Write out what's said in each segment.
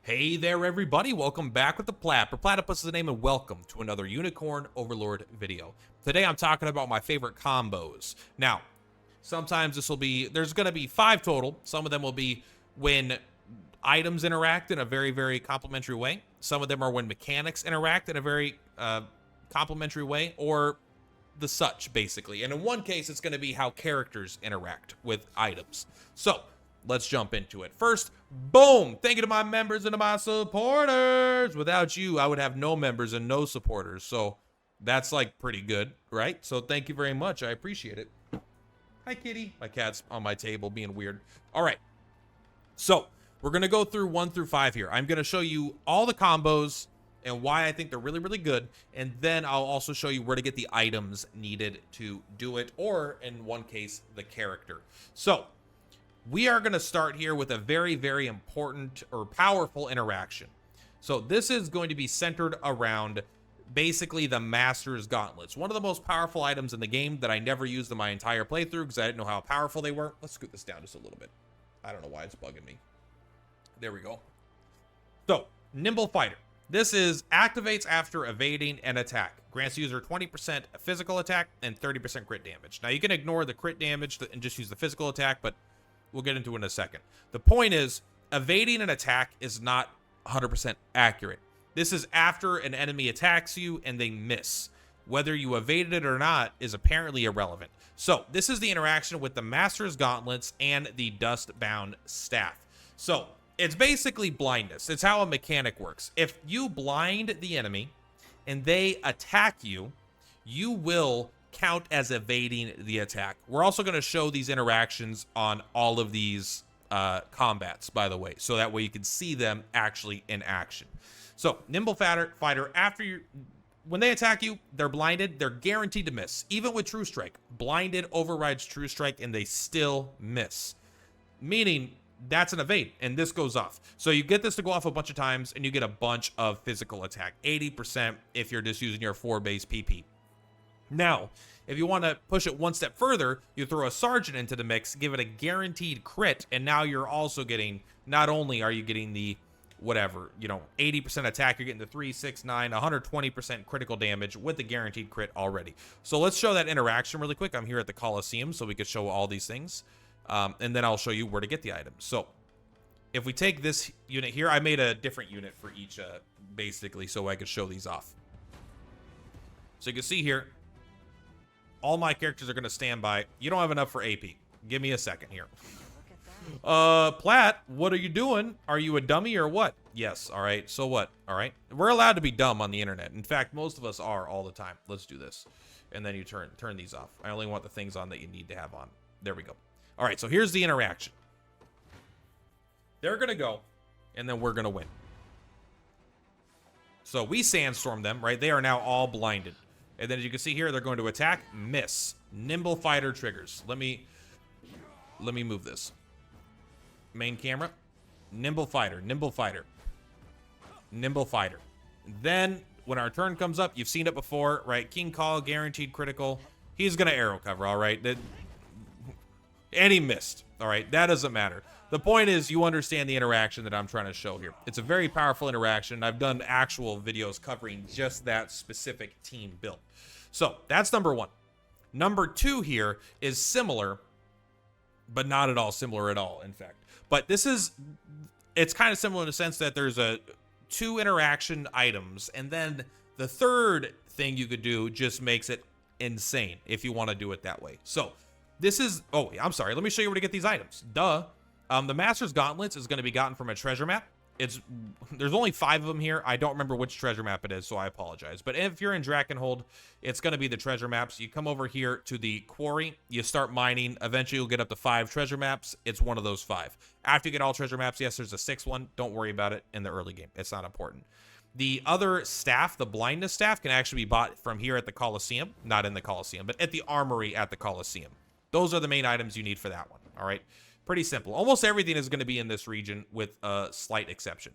Hey there, everybody. Welcome back with the Plat. Purplatypus is the name, and welcome to another Unicorn Overlord video. Today, I'm talking about my favorite combos. Now, sometimes there's going to be 5 total. Some of them will be when items interact in a very, very complimentary way. Some of them are when mechanics interact in a very complimentary way, or the such, basically. And in one case, it's going to be how characters interact with items. So, let's jump into it. First, boom! Thank you to my members and to my supporters. Without you, I would have no members and no supporters. So that's like pretty good, right? So thank you very much. I appreciate it. Hi, kitty. My cat's on my table being weird. All right. So we're going to go through 1 through 5 here. I'm going to show you all the combos and why I think they're really, really good. And then I'll also show you where to get the items needed to do it, or in one case, the character. So we are going to start here with a very, very important or powerful interaction. So this is going to be centered around basically the Master's Gauntlets. One of the most powerful items in the game that I never used in my entire playthrough because I didn't know how powerful they were. Let's scoot this down just a little bit. I don't know why it's bugging me. There we go. So, Nimble Fighter. This is activates after evading an attack. Grants user 20% physical attack and 30% crit damage. Now you can ignore the crit damage and just use the physical attack, but we'll get into it in a second. The point is, evading an attack is not 100% accurate. This is after an enemy attacks you and they miss. Whether you evaded it or not is apparently irrelevant. So, this is the interaction with the Master's Gauntlets and the Dust-Bound Staff. So, it's basically blindness. It's how a mechanic works. If you blind the enemy and they attack you, you will count as evading the attack. We're also going to show these interactions on all of these combats, by the way, so that way you can see them actually in action. So, Nimble Fighter, when they attack you, they're blinded, they're guaranteed to miss. Even with True Strike, blinded overrides True Strike and they still miss. Meaning, that's an evade, and this goes off. So you get this to go off a bunch of times, and you get a bunch of physical attack. 80% if you're just using your 4-base PP. Now, if you want to push it one step further, you throw a Sergeant into the mix, give it a guaranteed crit, and now you're also getting, not only are you getting the, 80% attack, you're getting the 3, 6, 9, 120% critical damage with the guaranteed crit already. So let's show that interaction really quick. I'm here at the Coliseum, so we could show all these things. And then I'll show you where to get the items. So if we take this unit here, I made a different unit for each, basically, so I could show these off. So you can see here, all my characters are going to stand by. You don't have enough for AP. Give me a second here. Plat, what are you doing? Are you a dummy or what? Yes, all right. So what? All right. We're allowed to be dumb on the internet. In fact, most of us are all the time. Let's do this. And then you turn these off. I only want the things on that you need to have on. There we go. All right, so here's the interaction. They're going to go, and then we're going to win. So we sandstorm them, right? They are now all blinded. And then as you can see here, they're going to attack, miss. Nimble Fighter triggers. Let me move this. Main camera. Nimble Fighter, Nimble Fighter. Nimble Fighter. Then, when our turn comes up, you've seen it before, right? King Call, guaranteed critical. He's going to arrow cover, all right? And he missed. All right, that doesn't matter. The point is you understand the interaction that I'm trying to show here. It's a very powerful interaction. I've done actual videos covering just that specific team build. So that's number 1. Number 2 here is similar, but not at all similar at all, in fact. But it's kind of similar in the sense that there's 2 interaction items, and then the third thing you could do just makes it insane if you want to do it that way. So this is, I'm sorry, let me show you where to get these items. Duh. The Master's Gauntlets is going to be gotten from a treasure map. There's only 5 of them here. I don't remember which treasure map it is, so I apologize. But if you're in Drakkenhold, it's going to be the treasure maps. You come over here to the quarry, you start mining. Eventually, you'll get up to 5 treasure maps. It's one of those 5. After you get all treasure maps, yes, there's a 6th one. Don't worry about it in the early game. It's not important. The other staff, the blindness staff, can actually be bought from here at the Coliseum. Not in the Coliseum, but at the armory at the Coliseum. Those are the main items you need for that one, all right? Pretty simple. Almost everything is going to be in this region with a slight exception.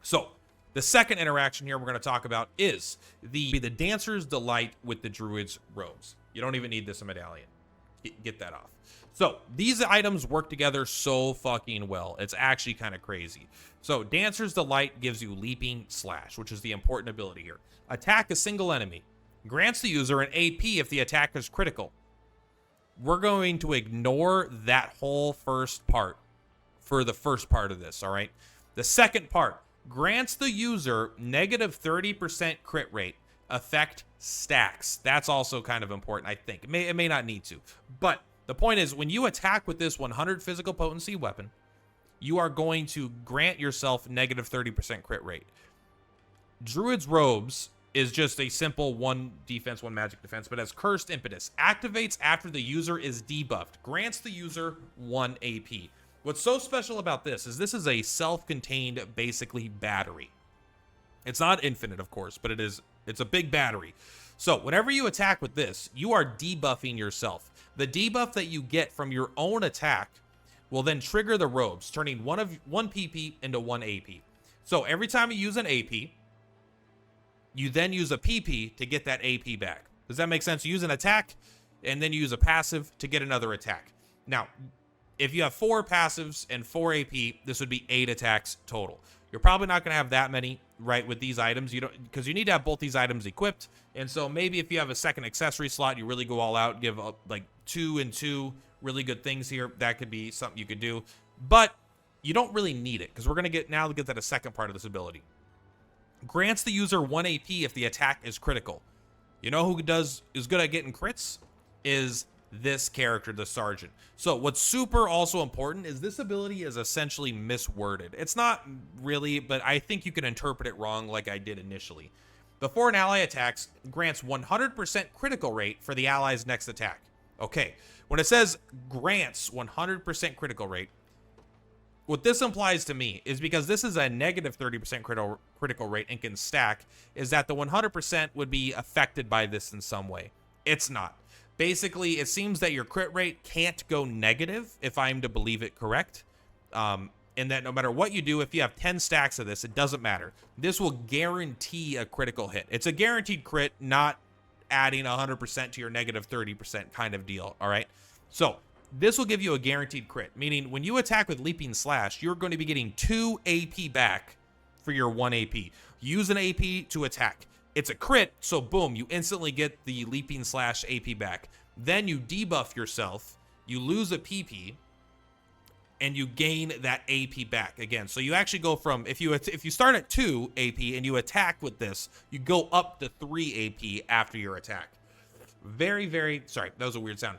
So, the second interaction here we're going to talk about is the Dancer's Delight with the Druid's Robes. You don't even need this medallion. Get that off. So these items work together so fucking well. It's actually kind of crazy. So Dancer's Delight gives you Leaping Slash, which is the important ability here. Attack a single enemy. Grants the user an AP if the attack is critical. We're going to ignore that whole first part for the first part of this, all right? The second part grants the user negative 30% crit rate. Effect stacks. That's also kind of important, I think. It may not need to, but the point is, when you attack with this 100 physical potency weapon, you are going to grant yourself negative 30% crit rate. Druid's Robes is just a simple 1 defense, 1 magic defense, but has Cursed Impetus. Activates after the user is debuffed. Grants the user 1 AP. What's so special about this is a self-contained, basically, battery. It's not infinite, of course, but it's a big battery. So whenever you attack with this, you are debuffing yourself. The debuff that you get from your own attack will then trigger the robes, turning 1 PP into 1 AP. So every time you use an AP, you then use a PP to get that AP back. Does that make sense? You use an attack, and then you use a passive to get another attack. Now, if you have 4 passives and 4 AP, this would be 8 attacks total. You're probably not going to have that many, right, with these items. You don't, because you need to have both these items equipped. And so maybe if you have a second accessory slot, you really go all out, give up like 2 and 2 really good things here. That could be something you could do, but you don't really need it because we're going to get that a second part of this ability. Grants the user 1 AP if the attack is critical. You know who is good at getting crits? Is this character, the Sergeant. So what's super also important is this ability is essentially misworded. It's not really, but I think you can interpret it wrong like I did initially. Before an ally attacks, grants 100% critical rate for the ally's next attack. Okay, when it says grants 100% critical rate, what this implies to me is, because this is a negative 30% critical rate and can stack, is that the 100% would be affected by this in some way. It's not. Basically, it seems that your crit rate can't go negative, if I'm to believe it correct. And that no matter what you do, if you have 10 stacks of this, it doesn't matter. This will guarantee a critical hit. It's a guaranteed crit, not adding 100% to your negative 30% kind of deal, all right? So this will give you a guaranteed crit, meaning when you attack with Leaping Slash, you're going to be getting 2 AP back for your 1 AP. Use an AP to attack. It's a crit, so boom, you instantly get the Leaping Slash AP back. Then you debuff yourself, you lose a PP, and you gain that AP back again. So you actually go from, if you start at 2 AP and you attack with this, you go up to 3 AP after your attack. Sorry, that was a weird sound.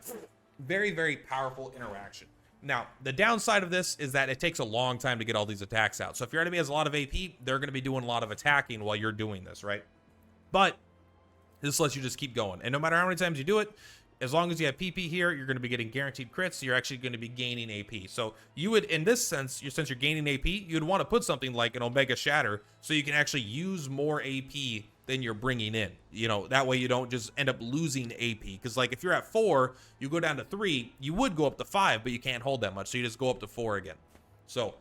Very, very powerful interaction. Now, the downside of this is that it takes a long time to get all these attacks out. So if your enemy has a lot of AP, they're going to be doing a lot of attacking while you're doing this, right? But this lets you just keep going. And no matter how many times you do it, as long as you have PP here, you're going to be getting guaranteed crits. So you're actually going to be gaining AP. So you would, in this sense, since you're gaining AP, you'd want to put something like an Omega Shatter so you can actually use more AP than you're bringing in. You know, that way you don't just end up losing AP. Because like if you're at 4, you go down to 3, you would go up to 5, but you can't hold that much. So you just go up to 4 again. So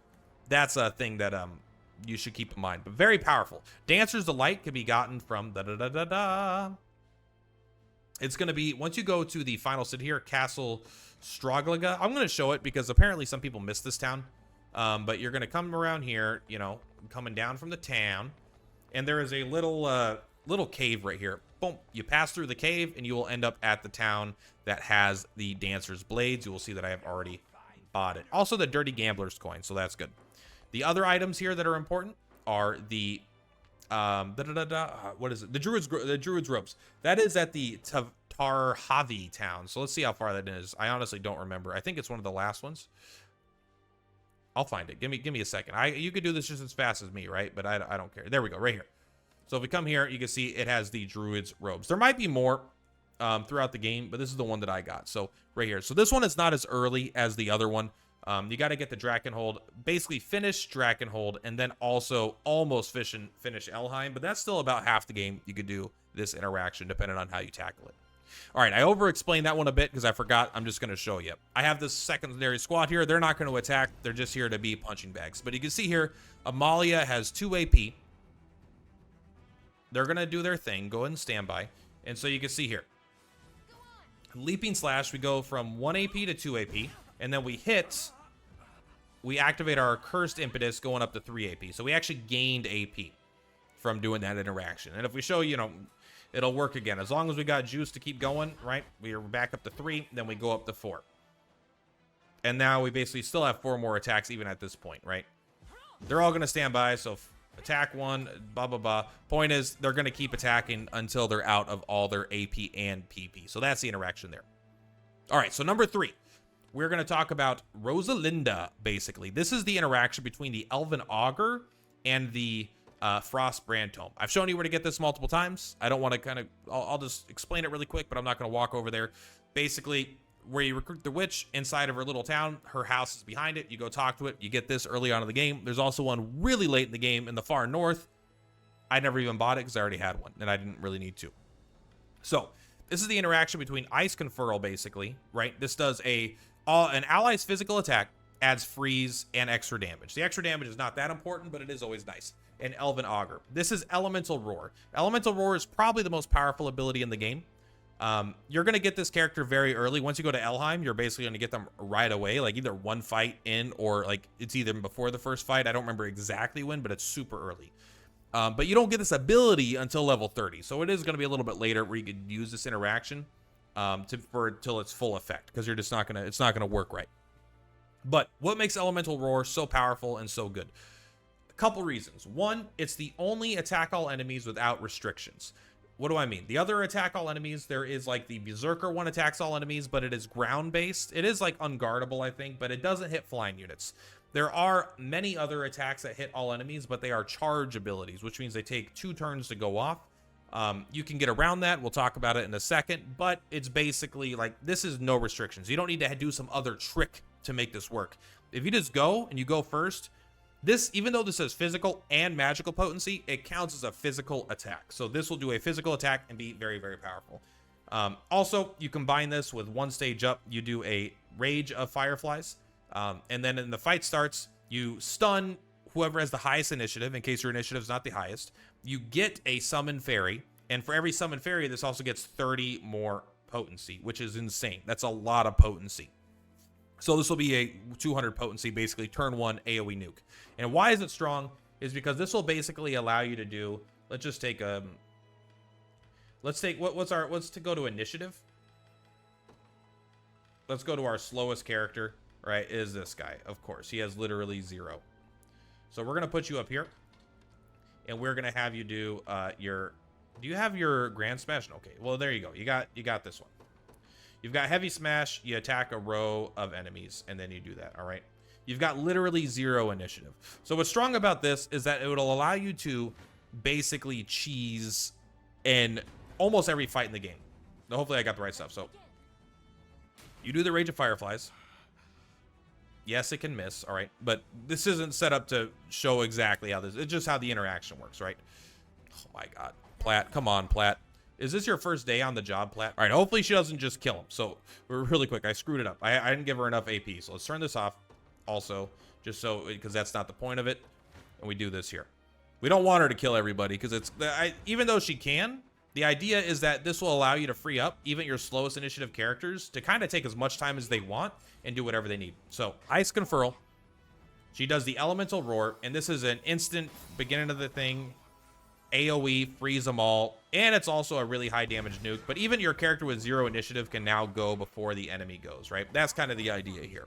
that's a thing that you should keep in mind, but very powerful. Dancer's Delight can be gotten from It's going to be, once you go to the final city here, Castle Stroglaga. I'm going to show it because apparently some people miss this town. But you're going to come around here, you know, coming down from the town, and there is a little cave right here. Boom, you pass through the cave and you will end up at the town that has the Dancer's Blades. You will see that I have already bought it. Also the Dirty Gambler's coin, so that's good. The other items here that are important are the what is it? The Druid's Ropes. That is at the Tarhavi town. So let's see how far that is. I honestly don't remember. I think it's one of the last ones. I'll find it. Give me a second. You could do this just as fast as me, right? But I don't care. There we go, right here. So if we come here, you can see it has the Druid's Robes. There might be more throughout the game, but this is the one that I got. So right here. So this one is not as early as the other one. You got to get the Drakenhold, basically finish Drakenhold, and then also almost finish Elheim, but that's still about half the game you could do this interaction, depending on how you tackle it. All right, I over-explained that one a bit because I forgot. I'm just going to show you. I have this secondary squad here. They're not going to attack. They're just here to be punching bags. But you can see here, Amalia has 2 AP. They're going to do their thing. Go ahead and stand by. And so you can see here. Leaping Slash, we go from 1 AP to 2 AP, and then we activate our Cursed Impetus going up to 3 AP. So we actually gained AP from doing that interaction. And if we show, you know, it'll work again. As long as we got juice to keep going, right? We are back up to 3, then we go up to 4. And now we basically still have 4 more attacks even at this point, right? They're all going to stand by, so attack 1, blah, blah, blah. Point is, they're going to keep attacking until they're out of all their AP and PP. So that's the interaction there. All right, so number 3. We're going to talk about Rosalinda, basically. This is the interaction between the Elven Augur and the Frostbrand Tome. I've shown you where to get this multiple times. I don't want to I'll just explain it really quick, but I'm not going to walk over there. Basically, where you recruit the witch inside of her little town, her house is behind it. You go talk to it. You get this early on in the game. There's also one really late in the game in the far north. I never even bought it because I already had one, and I didn't really need to. So this is the interaction between Ice Conferral, basically, right? This does an ally's physical attack adds freeze and extra damage. The extra damage is not that important, but it is always nice. And Elven Augur. This is Elemental Roar. Elemental Roar is probably the most powerful ability in the game. You're going to get this character very early. Once you go to Elheim, you're basically going to get them right away, like either one fight in or like it's either before the first fight. I don't remember exactly when, but it's super early. But you don't get this ability until level 30. So it is going to be a little bit later where you could use this interaction till its full effect, because you're just not going to, it's not going to work right. But what makes Elemental Roar so powerful and so good? A couple reasons. One, it's the only attack all enemies without restrictions. What do I mean? The other attack all enemies, there is like the Berserker one attacks all enemies, but it is ground based. It is like unguardable, I think, but it doesn't hit flying units. There are many other attacks that hit all enemies, but they are charge abilities, which means they take 2 turns to go off. You can get around that. We'll talk about it in a second, but it's basically like, this is no restrictions. You don't need to do some other trick to make this work. If you just go and you go first, this, even though this says physical and magical potency, it counts as a physical attack. So this will do a physical attack and be very, very powerful. Also, you combine this with 1 stage up, you do a Rage of Fireflies. And then in the fight starts, you stun whoever has the highest initiative, in case your initiative is not the highest. You get a Summon Fairy, and for every Summon Fairy, this also gets 30 more potency, which is insane. That's a lot of potency. So this will be a 200 potency, basically turn 1 AoE nuke. And why is it strong? Is because this will basically allow you to do, let's just take let's to go to initiative. Let's go to our slowest character, right? Is this guy, of course. He has literally 0. So we're gonna put you up here, and we're gonna have you do do you have your Grand Smash? Okay, well there you go. You got this one. You've got Heavy Smash, you attack a row of enemies, and then you do that, all right? You've got literally 0 initiative. So what's strong about this is that it will allow you to basically cheese in almost every fight in the game. Now, hopefully I got the right stuff. So you do the Rage of Fireflies. Yes, it can miss, all right? But this isn't set up to show exactly how this, it's just how the interaction works, right? Oh my God, Plat, come on, Plat. Is this your first day on the job, Plat? All right, hopefully she doesn't just kill him. So really quick, I screwed it up. I didn't give her enough AP. So let's turn this off also, just so, because that's not the point of it. And we do this here. We don't want her to kill everybody because it's, even though she can, the idea is that this will allow you to free up even your slowest initiative characters to kind of take as much time as they want and do whatever they need. So Ice Conferral, she does the Elemental Roar, and this is an instant beginning of the thing. AoE, freeze them all, and it's also a really high damage nuke, but even your character with 0 initiative can now go before the enemy goes, right? That's kind of the idea here.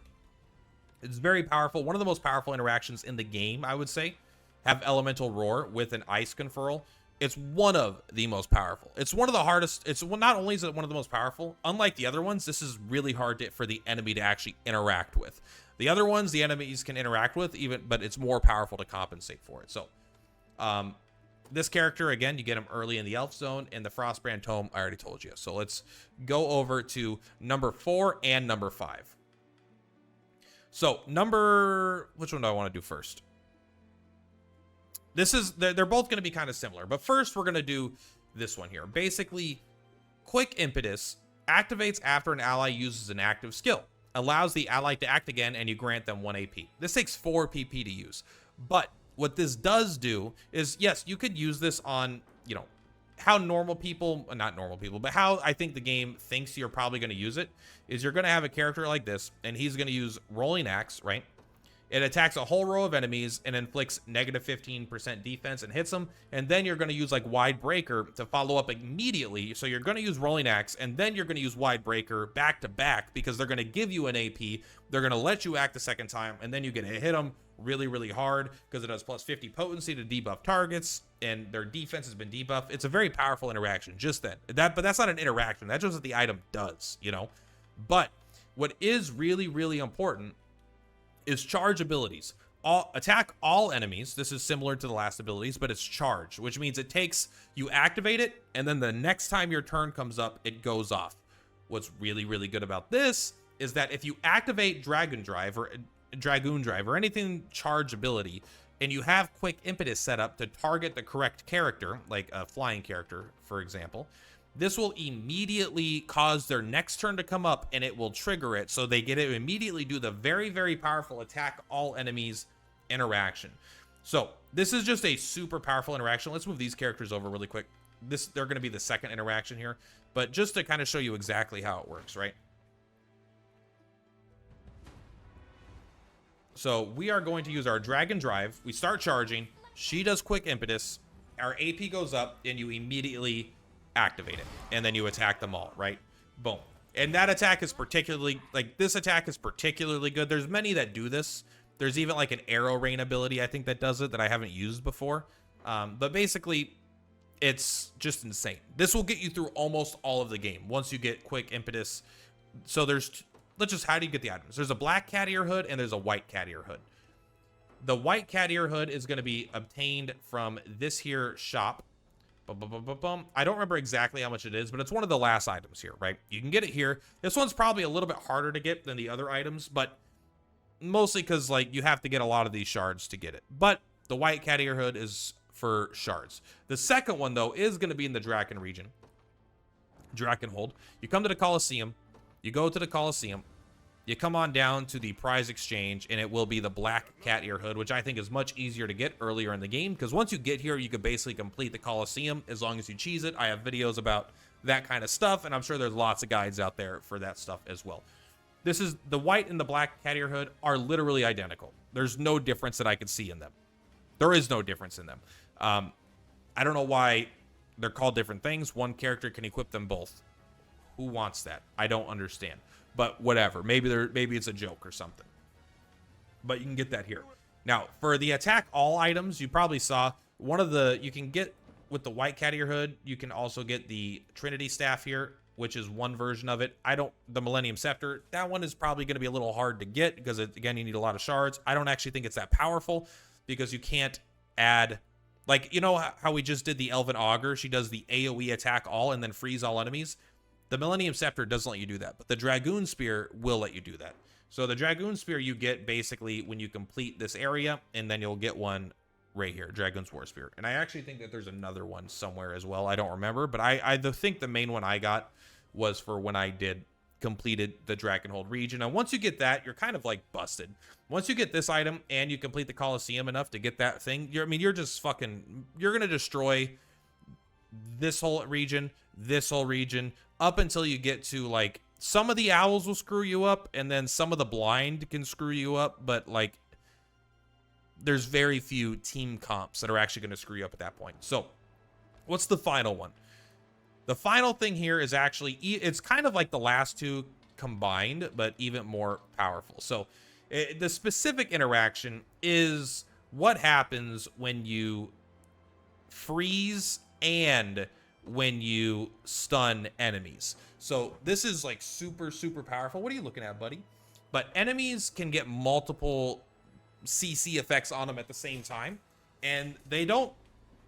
It's very powerful. One of the most powerful interactions in the game, I would say, have Elemental Roar with an Ice Conferral. It's one of the most powerful. It's one of the hardest. It's not only is it one of the most powerful, unlike the other ones, this is really hard for the enemy to actually interact with. The other ones, the enemies can interact with, but it's more powerful to compensate for it. So, this character, again, you get him early in the Elf Zone, and the Frostbrand Tome, I already told you. So let's go over to number 4 and number 5. So which one do I want to do first? They're both going to be kind of similar, but first we're going to do this one here. Basically, Quick Impetus activates after an ally uses an active skill, allows the ally to act again, and you grant them 1 AP. This takes 4 PP to use, but what this does do is, yes, you could use this on, how normal people, not normal people, but how I think the game thinks you're probably going to use it is you're going to have a character like this, and he's going to use rolling axe, right? It attacks a whole row of enemies and inflicts negative 15% defense and hits them. And then you're going to use like Wide Breaker to follow up immediately. So you're going to use Rolling Axe, and then you're going to use Wide Breaker back to back because they're going to give you an AP. They're going to let you act the second time, and then you get to hit them really, really hard because it does plus 50 potency to debuff targets, and their defense has been debuffed. It's a very powerful interaction just then. But that's not an interaction. That's just what the item does, you know? But what is really, really important is charge abilities. Attack all enemies. This is similar to the last abilities, but it's charge, which means it takes, you activate it, and then the next time your turn comes up, it goes off. What's really, really good about this is that if you activate Dragoon Drive or anything charge ability, and you have quick impetus set up to target the correct character, like a flying character, for example, this will immediately cause their next turn to come up, and it will trigger it, so they get to immediately do the very, very powerful attack all enemies interaction. So this is just a super powerful interaction. Let's move these characters over really quick. They're going to be the second interaction here, but just to kind of show you exactly how it works, right? So we are going to use our Dragon Drive. We start charging. She does quick impetus. Our AP goes up, and you immediately activate it, and then you attack them all, right? Boom. And that attack is particularly, like, this attack is particularly good. There's many that do this. There's even like an arrow rain ability, I think, that does it, that I haven't used before. But basically, it's just insane. This will get you through almost all of the game once you get quick impetus. So there's, how do you get the items? There's a black cat ear hood and there's a white cat ear hood. The white cat ear hood is going to be obtained from this here shop. I don't remember exactly how much it is, but it's one of the last items here, right? You can get it here. This one's probably a little bit harder to get than the other items, but mostly because, like, you have to get a lot of these shards to get it. But the white cat ear hood is for shards. The second one, though, is going to be in the Draken region. Drakenhold. You come to the Colosseum. You go to the Colosseum. You come on down to the prize exchange, and it will be the black cat ear hood, which I think is much easier to get earlier in the game, because once you get here, you could basically complete the Colosseum as long as you cheese it. I have videos about that kind of stuff, and I'm sure there's lots of guides out there for that stuff as well. This is the white and the black cat ear hood are literally identical. There's no difference that I could see in them. There is no difference in them. I don't know why they're called different things. One character can equip them both. Who wants that? I don't understand. But whatever, maybe it's a joke or something. But you can get that here. Now, for the attack all items, you probably saw one of the, you can get with the white cat ear hood, you can also get the Trinity staff here, which is one version of it. The Millennium Scepter, that one is probably going to be a little hard to get because, again, you need a lot of shards. I don't actually think it's that powerful because you can't add, like, you know how we just did the Elven Augur? She does the AoE attack all and then freeze all enemies. The Millennium Scepter doesn't let you do that, but the Dragoon Spear will let you do that. So the Dragoon Spear you get basically when you complete this area, and then you'll get one right here, Dragoon's War Spear. And I actually think that there's another one somewhere as well. I don't remember, but I think the main one I got was for when I completed the Drakenhold region. And once you get that, you're kind of like busted. Once you get this item and you complete the Colosseum enough to get that thing, you're going to destroy this whole region, up until you get to, like, some of the owls will screw you up, and then some of the blind can screw you up, but, like, there's very few team comps that are actually going to screw you up at that point. So, what's the final one? The final thing here is actually, it's kind of like the last two combined, but even more powerful. So, the specific interaction is what happens when you freeze and when you stun enemies. So this is like super, super powerful. What are you looking at, buddy? But enemies can get multiple CC effects on them at the same time, and they don't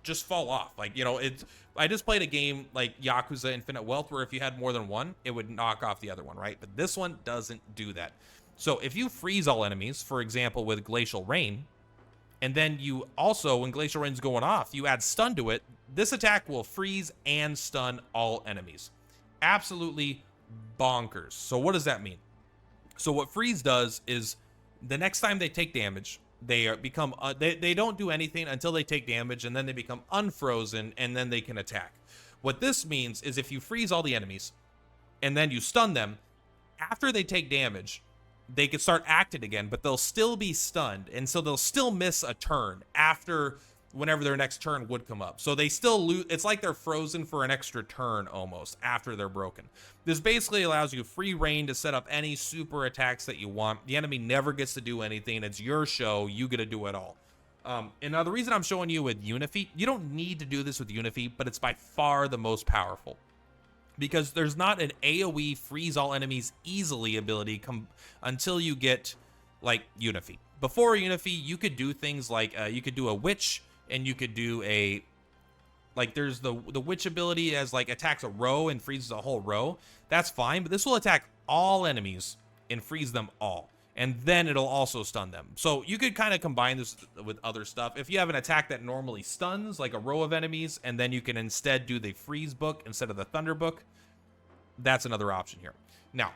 just fall off. Like, you know, I just played a game like Yakuza Infinite Wealth where if you had more than one, it would knock off the other one, right? But this one doesn't do that. So if you freeze all enemies, for example, with Glacial Rain, and then you also, when Glacial Rain's going off, you add stun to it, this attack will freeze and stun all enemies. Absolutely bonkers. So what does that mean? So what freeze does is the next time they take damage, they become they don't do anything until they take damage, and then they become unfrozen, and then they can attack. What this means is if you freeze all the enemies and then you stun them, after they take damage, they can start acting again, but they'll still be stunned, and so they'll still miss a turn after whenever their next turn would come up. So they still lose. It's like they're frozen for an extra turn almost after they're broken. This basically allows you free reign to set up any super attacks that you want. The enemy never gets to do anything. It's your show. You get to do it all. And now the reason I'm showing you with Unifeet, you don't need to do this with Unifeet, but it's by far the most powerful, because there's not an AoE freeze all enemies easily ability until you get like Unifeet. Before Unifeet, you could do things like you could do a witch, and you could do a, like, there's the witch ability as like attacks a row and freezes a whole row. That's fine, but this will attack all enemies and freeze them all, and then it'll also stun them. So you could kind of combine this with other stuff. If you have an attack that normally stuns, like a row of enemies, and then you can instead do the freeze book instead of the thunder book, that's another option here. Now,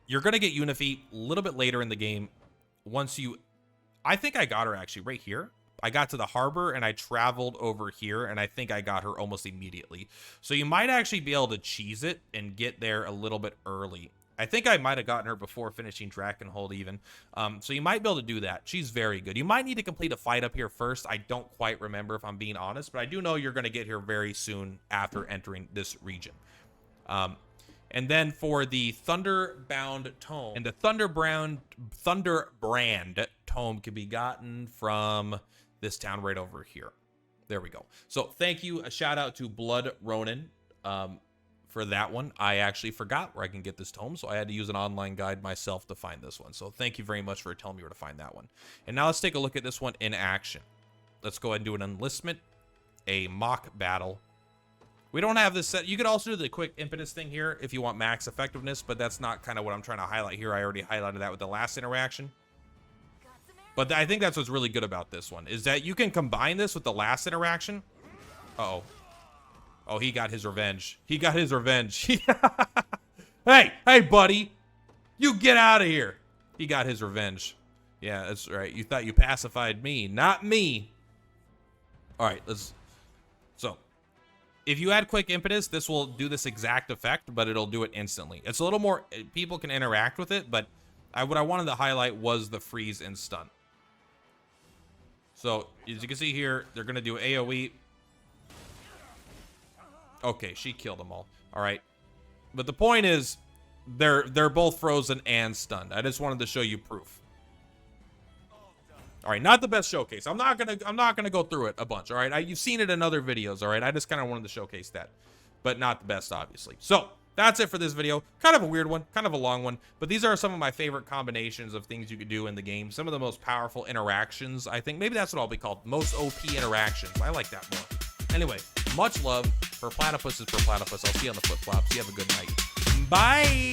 you're going to get Unifeet a little bit later in the game. Once you, I think I got her actually right here. I got to the harbor and I traveled over here, and I think I got her almost immediately. So you might actually be able to cheese it and get there a little bit early. I think I might have gotten her before finishing Drakenhold even. So you might be able to do that. She's very good. You might need to complete a fight up here first. I don't quite remember, if I'm being honest, but I do know you're going to get here very soon after entering this region. And then for the Thunderbound Tome, and the Thunderbrand Tome can be gotten from this town right over here. There we go. So thank you. A shout out to Blood Ronin for that one. I actually forgot where I can get this tome, so I had to use an online guide myself to find this one. So thank you very much for telling me where to find that one. And now let's take a look at this one in action. Let's go ahead and do an enlistment, a mock battle. We don't have this set. You could also do the quick impetus thing here if you want max effectiveness, but that's not kind of what I'm trying to highlight here. I already highlighted that with the last interaction. But I think that's what's really good about this one, is that you can combine this with the last interaction. Uh-oh. Oh, he got his revenge. He got his revenge. Hey, buddy. You get out of here. He got his revenge. Yeah, that's right. You thought you pacified me, not me. All right, so if you add quick impetus, this will do this exact effect, but it'll do it instantly. It's a little more, people can interact with it, but what I wanted to highlight was the freeze and stun. So as you can see here, they're going to do AoE. Okay, she killed them all. All right. But the point is, they're both frozen and stunned. I just wanted to show you proof. All right, not the best showcase. I'm not gonna go through it a bunch. All right, you've seen it in other videos. All right, I just kind of wanted to showcase that, but not the best, obviously. So that's it for this video. Kind of a weird one, kind of a long one, but these are some of my favorite combinations of things you could do in the game. Some of the most powerful interactions. I think maybe that's what I'll be called. Most OP interactions. I like that more. Anyway, much love. Purplatypus is Purplatypus. I'll see you on the flip-flops. You have a good night. Bye.